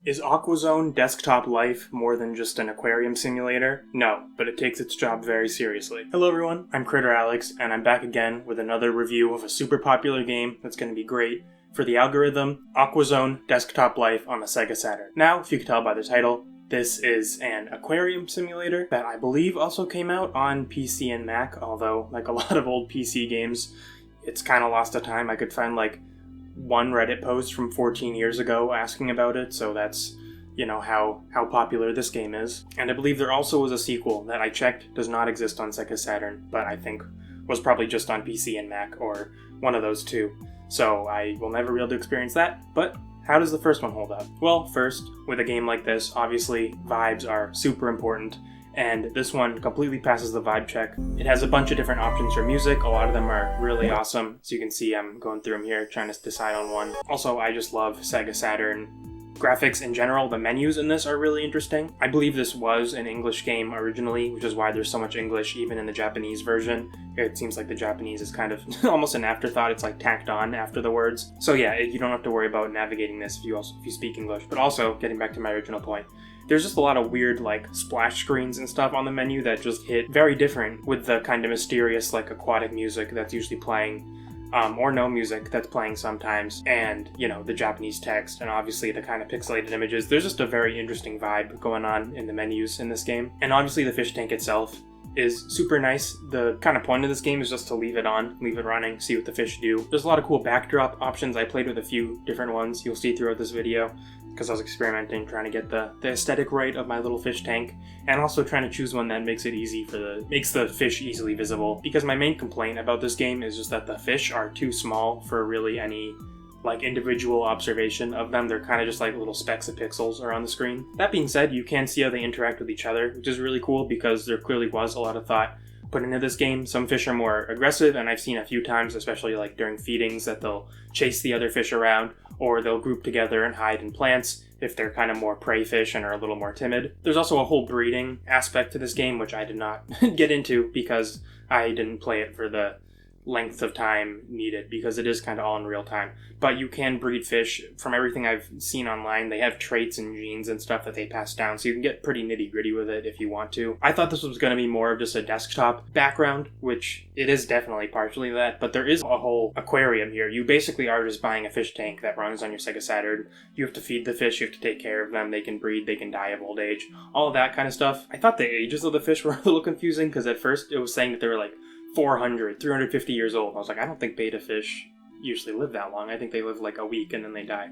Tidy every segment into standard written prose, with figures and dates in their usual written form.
Is Aquazone desktop life more than just an aquarium simulator? No, but it takes its job very seriously. Hello everyone, I'm Critter Alex, and I'm back again with another review of a super popular game that's going to be great for the algorithm, Aquazone Desktop Life on the Sega Saturn. Now, if you can tell by the title, this is an aquarium simulator that I believe also came out on PC and Mac, although, like a lot of old PC games, it's kind of lost to time. I could find, one Reddit post from 14 years ago asking about it, so that's, how popular this game is. And I believe there also was a sequel that I checked does not exist on Sega Saturn, but I think was probably just on PC and Mac, or one of those two. So I will never be able to experience that, but how does the first one hold up? Well, first, with a game like this, obviously vibes are super important, and this one completely passes the vibe check. It has a bunch of different options for music. A lot of them are really awesome. So you can see I'm going through them here, trying to decide on one. Also, I just love Sega Saturn graphics in general. The menus in this are really interesting. I believe this was an English game originally, which is why there's so much English even in the Japanese version. It seems like the Japanese is kind of almost an afterthought. It's like tacked on after the words. So yeah, you don't have to worry about navigating this if you speak English. But also, getting back to my original point, there's just a lot of weird, splash screens and stuff on the menu that just hit very different with the kind of mysterious, aquatic music that's usually playing, or no music that's playing sometimes, and, the Japanese text, and obviously the kind of pixelated images. There's just a very interesting vibe going on in the menus in this game. And obviously the fish tank itself is super nice. The kind of point of this game is just to leave it on, leave it running, see what the fish do. There's a lot of cool backdrop options. I played with a few different ones you'll see throughout this video, because I was experimenting, trying to get the aesthetic right of my little fish tank, and also trying to choose one that makes the fish easily visible. Because my main complaint about this game is just that the fish are too small for really any individual observation of them. They're kind of just little specks of pixels around the screen. That being said, you can see how they interact with each other, which is really cool because there clearly was a lot of thought put into this game. Some fish are more aggressive, and I've seen a few times, especially during feedings, that they'll chase the other fish around, or they'll group together and hide in plants if they're kind of more prey fish and are a little more timid. There's also a whole breeding aspect to this game, which I did not get into because I didn't play it for the length of time needed, because it is kind of all in real time. But you can breed fish. From everything I've seen online, they have traits and genes and stuff that they pass down, so you can get pretty nitty gritty with it if you want to. I thought this was going to be more of just a desktop background, which it is definitely partially that, but there is a whole aquarium here. You basically are just buying a fish tank that runs on your Sega Saturn. You have to feed the fish, you have to take care of them, they can breed, they can die of old age, all of that kind of stuff. I thought the ages of the fish were a little confusing, because at first it was saying that they were 400, 350 years old. I was like, I don't think betta fish usually live that long. I think they live a week and then they die.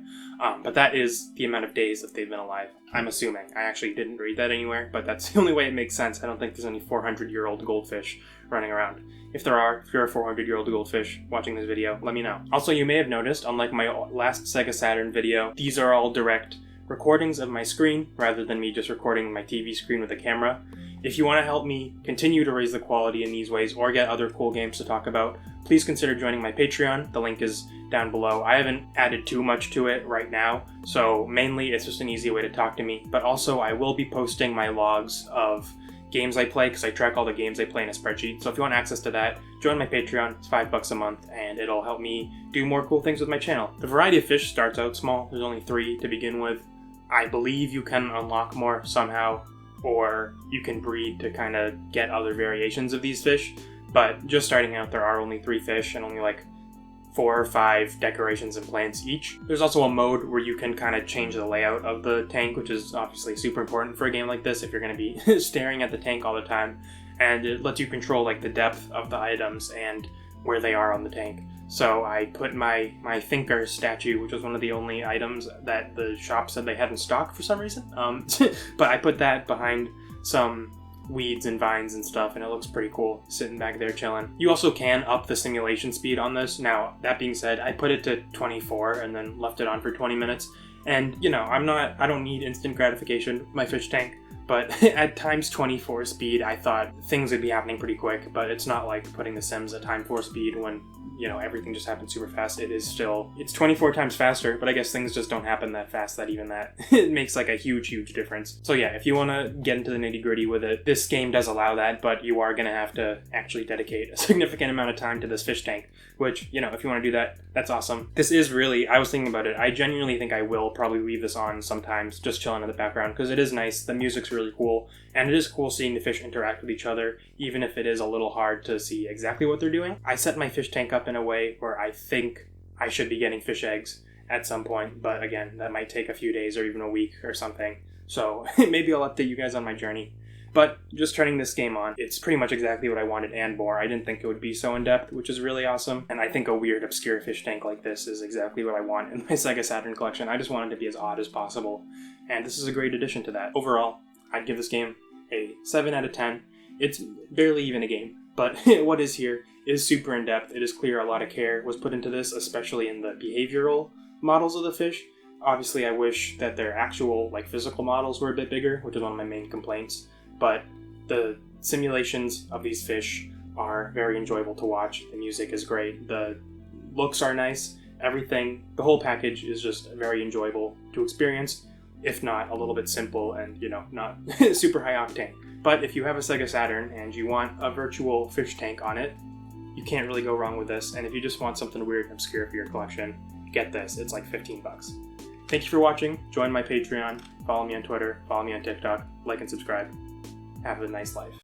But that is the amount of days that they've been alive, I'm assuming. I actually didn't read that anywhere, but that's the only way it makes sense. I don't think there's any 400-year-old goldfish running around. If you're a 400-year-old goldfish watching this video, let me know. Also, you may have noticed, unlike my last Sega Saturn video, these are all direct recordings of my screen rather than me just recording my TV screen with a camera. If you want to help me continue to raise the quality in these ways or get other cool games to talk about, please consider joining my Patreon. The link is down below. I haven't added too much to it right now, so mainly it's just an easy way to talk to me, but also I will be posting my logs of games I play, because I track all the games I play in a spreadsheet. So if you want access to that, join my Patreon. It's $5 a month, and it'll help me do more cool things with my channel. The variety of fish starts out small. There's only 3 to begin with. I believe you can unlock more somehow, or you can breed to kind of get other variations of these fish. But just starting out, there are only 3 fish and only 4 or 5 decorations and plants each. There's also a mode where you can kind of change the layout of the tank, which is obviously super important for a game like this if you're going to be staring at the tank all the time. And it lets you control the depth of the items and where they are on the tank. So I put my Thinker statue, which was one of the only items that the shop said they had in stock for some reason. But I put that behind some weeds and vines and stuff, and it looks pretty cool sitting back there chilling. You also can up the simulation speed on this. Now, that being said, I put it to 24 and then left it on for 20 minutes. And, I don't need instant gratification with my fish tank, But at times 24 speed, I thought things would be happening pretty quick, but it's not like putting The Sims at time 4 speed when, you know, everything just happens super fast. It's 24 times faster, but I guess things just don't happen that fast that even that it makes like a huge difference. So yeah, if you want to get into the nitty gritty with it, this game does allow that, but you are going to have to actually dedicate a significant amount of time to this fish tank, which, you know, if you want to do that, that's awesome. This is really, I was thinking about it, I genuinely think I will probably leave this on sometimes, just chilling in the background, because it is nice, the music's really cool, and it is cool seeing the fish interact with each other, even if it is a little hard to see exactly what they're doing. I set my fish tank up in a way where I think I should be getting fish eggs at some point, but again, that might take a few days or even a week or something, so maybe I'll update you guys on my journey. But just turning this game on, it's pretty much exactly what I wanted and more. I didn't think it would be so in-depth, which is really awesome. And I think a weird, obscure fish tank like this is exactly what I want in my Sega Saturn collection. I just want it to be as odd as possible. And this is a great addition to that. Overall, I'd give this game a 7 out of 10. It's barely even a game, but what is here is super in-depth. It is clear a lot of care was put into this, especially in the behavioral models of the fish. Obviously, I wish that their actual, like, physical models were a bit bigger, which is one of my main complaints. But the simulations of these fish are very enjoyable to watch. The music is great. The looks are nice. Everything, the whole package is just very enjoyable to experience, if not a little bit simple and, you know, not super high octane. But if you have a Sega Saturn and you want a virtual fish tank on it, you can't really go wrong with this. And if you just want something weird and obscure for your collection, get this. It's like 15 bucks. Thank you for watching. Join my Patreon. Follow me on Twitter. Follow me on TikTok. Like and subscribe. Have a nice life.